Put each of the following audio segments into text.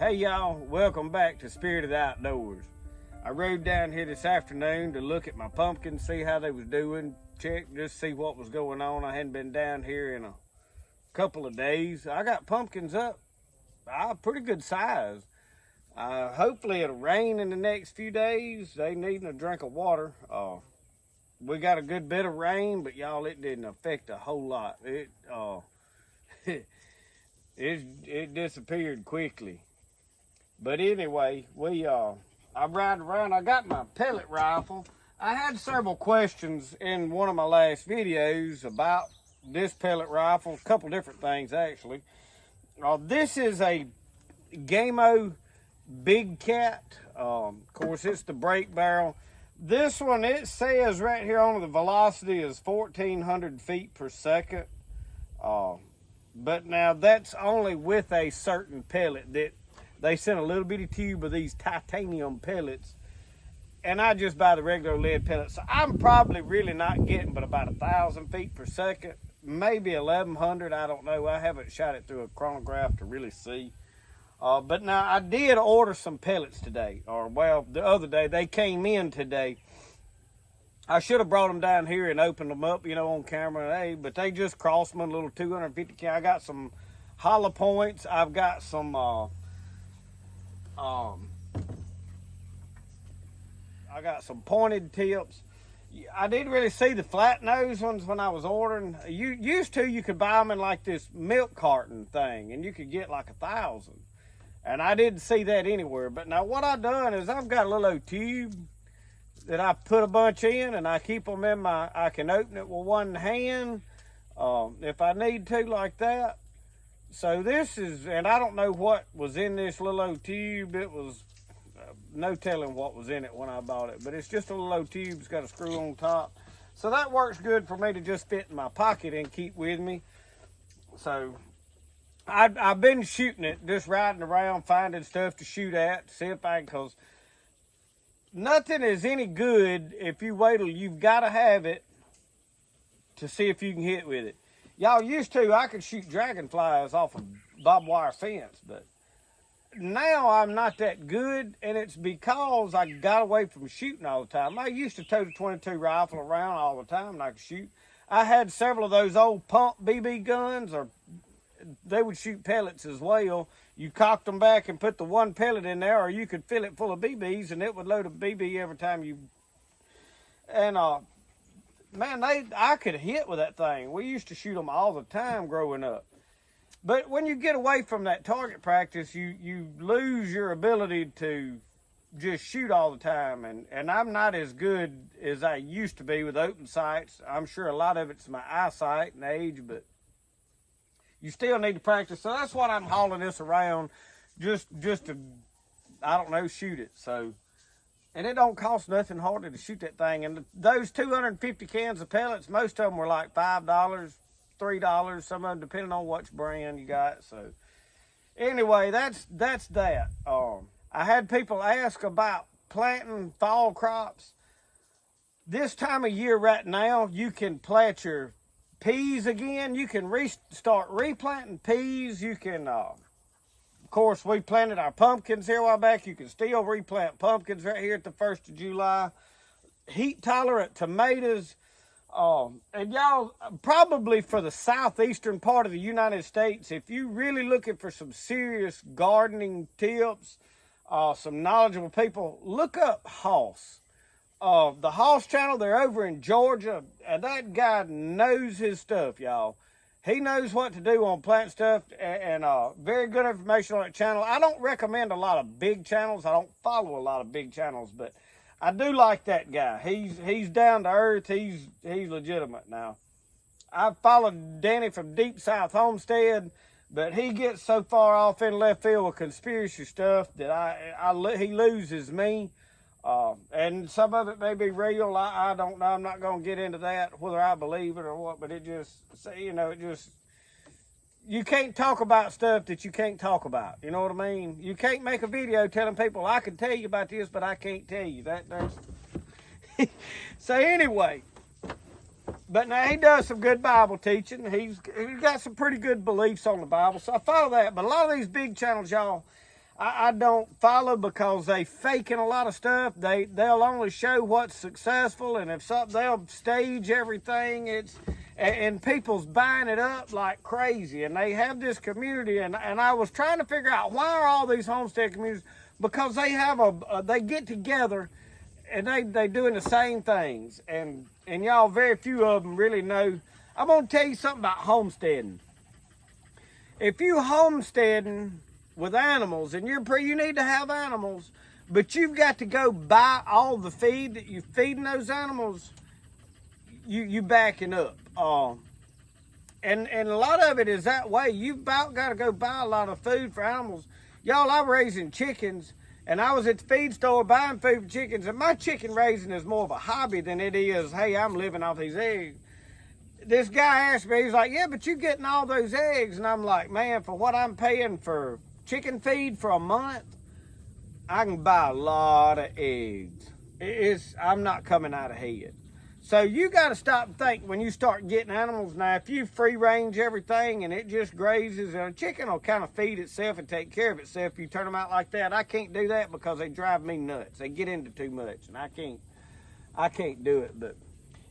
Hey y'all, welcome back to Spirit of the Outdoors. I rode down here this afternoon to look at my pumpkins, see how they was doing, check, just see what was going on. I hadn't been down here in a couple of days. I got pumpkins up, pretty good size. Hopefully it'll rain in the next few days. They needing a drink of water. We got a good bit of rain, but y'all, it didn't affect a whole lot. It disappeared quickly. But anyway, I'm riding around. I got my pellet rifle. I had several questions in one of my last videos about this pellet rifle, a couple different things actually. This is a Gamo Big Cat. Of course, it's the brake barrel. This one, it says right here on the velocity is 1,400 feet per second. But now that's only with a certain pellet that they sent a little bitty tube of these titanium pellets, and I just buy the regular lead pellets. So I'm probably really not getting but about 1,000 feet per second, maybe 1,100. I don't know. I haven't shot it through a chronograph to really see. But now I did order some pellets today, the other day. They came in today. I should have brought them down here and opened them up, on camera. Hey, but they just crossed my little 250 cal. I got some hollow points. I've got some I got some pointed tips. I didn't really see the flat nose ones when I was ordering. You could buy them in like this milk carton thing, and you could get like 1,000. And I didn't see that anywhere. But now what I've done is I've got a little old tube that I put a bunch in, and I keep them in I can open it with one hand if I need to, like that. So this is, and I don't know what was in this little old tube. It was no telling what was in it when I bought it, but it's just a little old tube. It's got a screw on top. So that works good for me to just fit in my pocket and keep with me. So I've been shooting it, just riding around, finding stuff to shoot at, to see if I can, because nothing is any good if you wait till you've got to have it to see if you can hit with it. Y'all used to, I could shoot dragonflies off a barbed wire fence, but now I'm not that good, and it's because I got away from shooting all the time. I used to tote a 22 rifle around all the time, and I could shoot. I had several of those old pump BB guns, or they would shoot pellets as well. You cocked them back and put the one pellet in there, or you could fill it full of BBs, and it would load a BB every time you... And, man, I could hit with that thing. We used to shoot them all the time growing up. But when you get away from that target practice, you lose your ability to just shoot all the time. And I'm not as good as I used to be with open sights. I'm sure a lot of it's my eyesight and age, but you still need to practice. So that's what I'm hauling this around, just to, I don't know, shoot it. So, and it don't cost nothing hardly to shoot that thing. And those 250 cans of pellets, most of them were like $5, $3, some of them depending on which brand you got. So anyway, that's that. I had people ask about planting fall crops. This time of year right now, you can plant your peas again. You can start replanting peas. You can, of course, we planted our pumpkins here a while back. You can still replant pumpkins right here at the 1st of July. Heat tolerant tomatoes. And y'all, probably for the southeastern part of the United States, if you really looking for some serious gardening tips, some knowledgeable people, look up Hoss. The Hoss channel, they're over in Georgia, and that guy knows his stuff, y'all. He knows what to do on plant stuff, and very good information on that channel. I don't recommend a lot of big channels. I don't follow a lot of big channels, but I do like that guy. He's down to earth. He's legitimate now. I've followed Danny from Deep South Homestead, but he gets so far off in left field with conspiracy stuff that he loses me. And some of it may be real. I don't know. I'm not going to get into that, whether I believe it or what, but it just, you can't talk about stuff that you can't talk about. You know what I mean? You can't make a video telling people, I can tell you about this, but I can't tell you. That's So anyway, but now he does some good Bible teaching. He's got some pretty good beliefs on the Bible, so I follow that. But a lot of these big channels, y'all, I don't follow because they faking a lot of stuff. They'll only show what's successful, and if something, they'll stage everything. And people's buying it up like crazy, and they have this community. And I was trying to figure out, why are all these homestead communities? Because they have they get together, and they doing the same things. And y'all, very few of them really know. I'm gonna tell you something about homesteading. If you homesteading with animals, and you need to have animals, but you've got to go buy all the feed that you're feeding those animals, you backing up. And a lot of it is that way. You've about got to go buy a lot of food for animals. Y'all, I'm raising chickens, and I was at the feed store buying food for chickens, and my chicken raising is more of a hobby than it is, hey, I'm living off these eggs. This guy asked me, he's like, yeah, but you're getting all those eggs. And I'm like, man, for what I'm paying for chicken feed for a month, I can buy a lot of eggs. I'm not coming out ahead. So you got to stop and think when you start getting animals. Now, if you free range everything and it just grazes, and a chicken will kind of feed itself and take care of itself if you turn them out like that. I can't do that because they drive me nuts. They get into too much, and I can't do it. But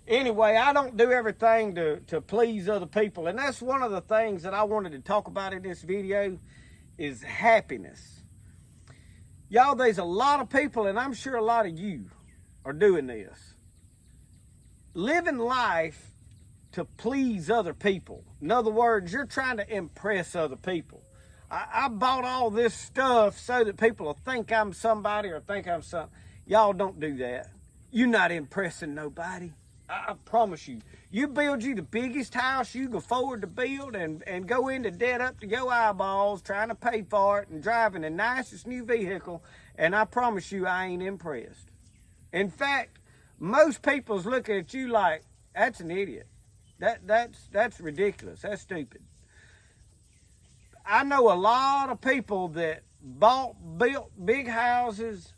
anyway, I don't do everything to please other people. And that's one of the things that I wanted to talk about in this video is happiness. Y'all, there's a lot of people, and I'm sure a lot of you are doing this. Living life to please other people. In other words, you're trying to impress other people. I bought all this stuff so that people will think I'm somebody or think I'm something. Y'all, don't do that. You're not impressing nobody. I promise you. You build you the biggest house you can afford to build and go into debt up to your eyeballs trying to pay for it and driving the nicest new vehicle, and I promise you I ain't impressed. In fact, most people's looking at you like, that's an idiot. That's ridiculous. That's stupid. I know a lot of people that built big houses,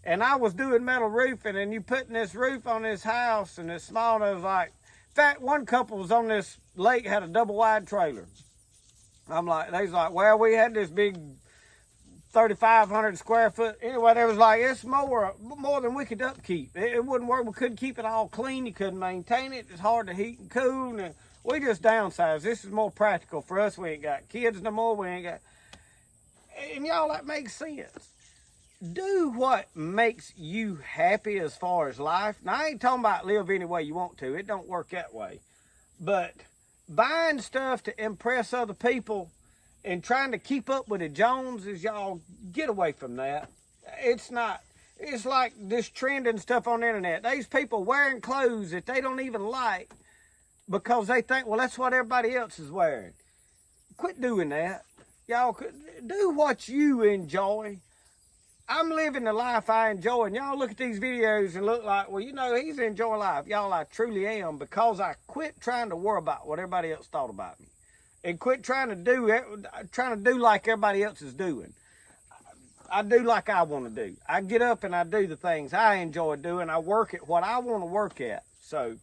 and I was doing metal roofing, and you putting this roof on this house, and it's small, and it was like, in fact, one couple was on this lake, had a double wide trailer. They was like, well, we had this big 3,500 square foot. Anyway, they was like, it's more than we could upkeep. It wouldn't work. We couldn't keep it all clean. You couldn't maintain it. It's hard to heat and cool. And we just downsized. This is more practical for us. We ain't got kids no more. We ain't got. And y'all, that makes sense. Do what makes you happy as far as life. Now, I ain't talking about live any way you want to. It don't work that way. But buying stuff to impress other people and trying to keep up with the Joneses, y'all, get away from that. It's like this trending stuff on the internet. These people wearing clothes that they don't even like because they think, well, that's what everybody else is wearing. Quit doing that. Y'all, do what you enjoy. I'm living the life I enjoy, and y'all look at these videos and look like, well, you know, he's enjoying life. Y'all, I truly am, because I quit trying to worry about what everybody else thought about me. And quit trying to do like everybody else is doing. I do like I want to do. I get up and I do the things I enjoy doing. I work at what I want to work at. So,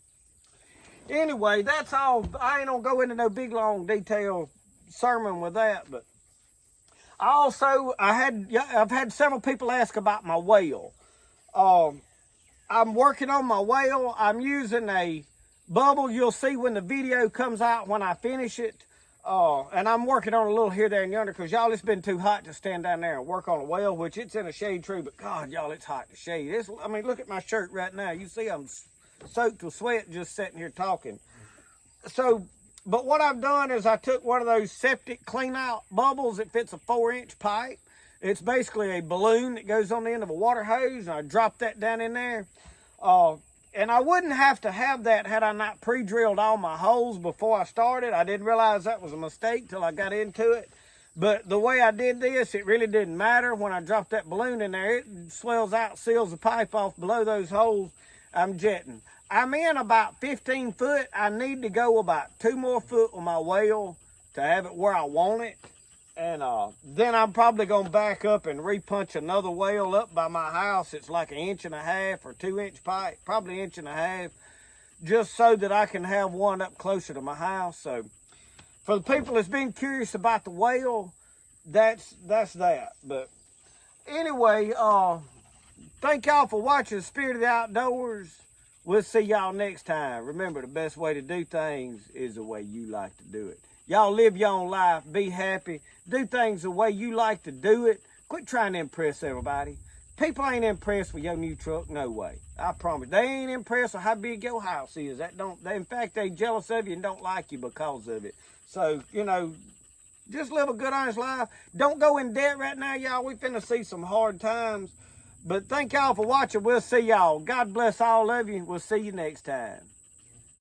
anyway, that's all. I ain't gonna go into no big, long, detailed sermon with that. But I've had several people ask about my well. I'm working on my well. I'm using a bubble. You'll see when the video comes out when I finish it. And I'm working on a little here, there, and yonder, because, y'all, it's been too hot to stand down there and work on a well, which it's in a shade tree, but, God, y'all, it's hot to shade. Look at my shirt right now. You see I'm soaked with sweat just sitting here talking. So, but what I've done is I took one of those septic clean-out bubbles that fits a 4-inch pipe. It's basically a balloon that goes on the end of a water hose, and I dropped that down in there. And I wouldn't have to have that had I not pre-drilled all my holes before I started. I didn't realize that was a mistake till I got into it. But the way I did this, it really didn't matter. When I dropped that balloon in there, it swells out, seals the pipe off below those holes. I'm jetting. I'm in about 15 foot. I need to go about 2 more foot with my well to have it where I want it. And then I'm probably going to back up and repunch another well up by my house. It's like 1.5 inch or 2-inch pipe, probably 1.5 inch, just so that I can have one up closer to my house. So for the people that's been curious about the well, that's that. But Anyway, thank y'all for watching Spirit of the Outdoors. We'll see y'all next time. Remember, the best way to do things is the way you like to do it. Y'all live your own life. Be happy. Do things the way you like to do it. Quit trying to impress everybody. People ain't impressed with your new truck, no way. I promise. They ain't impressed with how big your house is. In fact, they jealous of you and don't like you because of it. So, you know, just live a good, honest life. Don't go in debt right now, y'all. We finna see some hard times. But thank y'all for watching. We'll see y'all. God bless all of you. We'll see you next time.